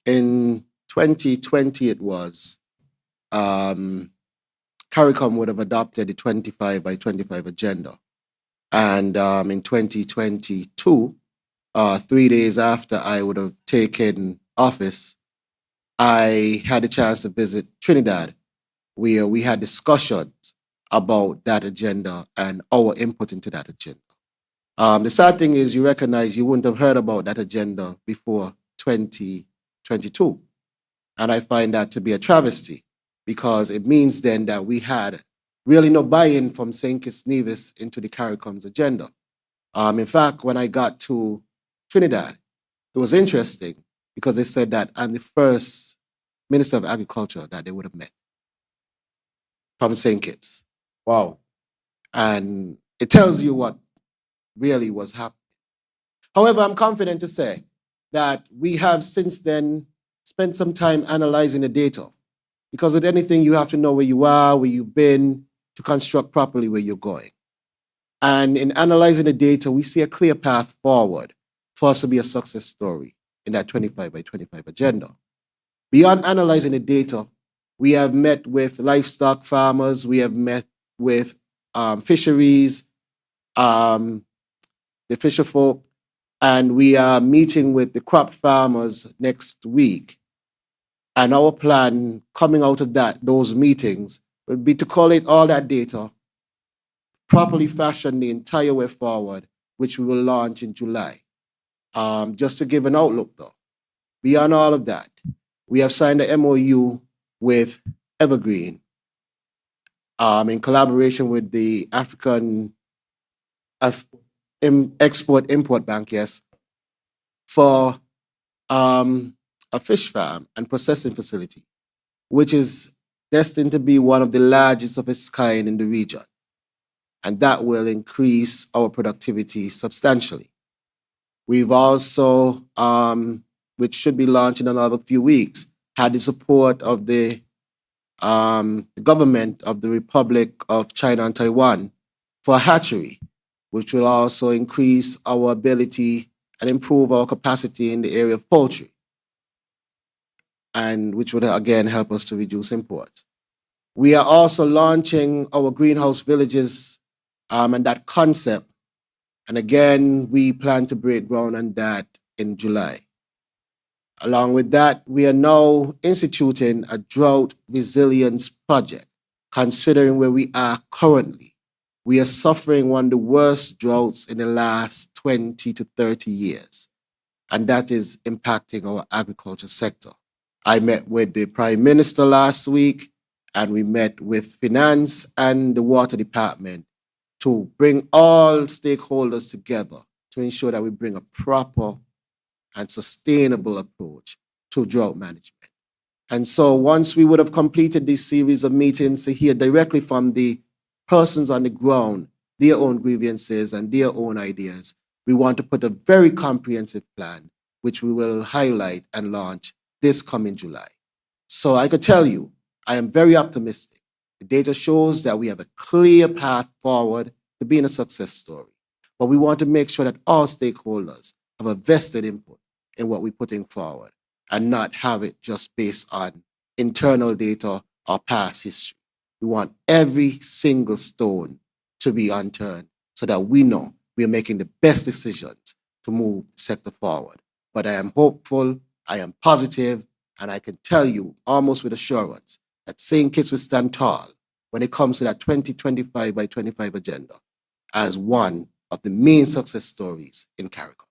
In 2020, it was, um, CARICOM would have adopted the 25 by 25 agenda. And in 2022, 3 days after I would have taken office, I had a chance to visit Trinidad, where we had discussions about that agenda and our input into that agenda. The sad thing is, you recognize you wouldn't have heard about that agenda before 2022. And I find that to be a travesty because it means then that we had really no buy-in from St. Kitts Nevis into the CARICOM's agenda. In fact, when I got to Trinidad, it was interesting because they said that I'm the first Minister of Agriculture that they would have met from St. Kitts. Wow. And it tells you what really was happening. However, I'm confident to say that we have since then spent some time analyzing the data, because with anything, you have to know where you are, where you've been, to construct properly where you're going. And in analyzing the data, we see a clear path forward for us to be a success story in that 25 by 25 agenda. Beyond analyzing the data, we have met with livestock farmers, we have met with fisheries, the fisher folk, and we are meeting with the crop farmers next week. And our plan coming out of those meetings will be to collate all that data, properly fashion the entire way forward, which we will launch in July. Just to give an outlook though, beyond all of that, we have signed an MOU with Evergreen in collaboration with the African Export-Import Bank, yes, for a fish farm and processing facility, which is destined to be one of the largest of its kind in the region. And that will increase our productivity substantially. We've also, which should be launched in another few weeks, had the support of the government of the Republic of China and Taiwan for a hatchery, which will also increase our ability and improve our capacity in the area of poultry, and which would again help us to reduce imports. We are also launching our greenhouse villages and that concept. And again, we plan to break ground on that in July. Along with that, we are now instituting a drought resilience project, considering where we are currently. We are suffering one of the worst droughts in the last 20 to 30 years, and that is impacting our agriculture sector. I met with the Prime Minister last week, and we met with Finance and the Water Department to bring all stakeholders together to ensure that we bring a proper and sustainable approach to drought management. And so once we would have completed this series of meetings to hear directly from the persons on the ground, their own grievances and their own ideas, we want to put a very comprehensive plan, which we will highlight and launch this coming July. So I could tell you, I am very optimistic. The data shows that we have a clear path forward to being a success story. But we want to make sure that all stakeholders have a vested input in what we're putting forward and not have it just based on internal data or past history. We want every single stone to be unturned so that we know we are making the best decisions to move the sector forward. But I am hopeful, I am positive, and I can tell you almost with assurance that St. Kitts will stand tall when it comes to that 2025 by 25 agenda as one of the main success stories in CARICOM.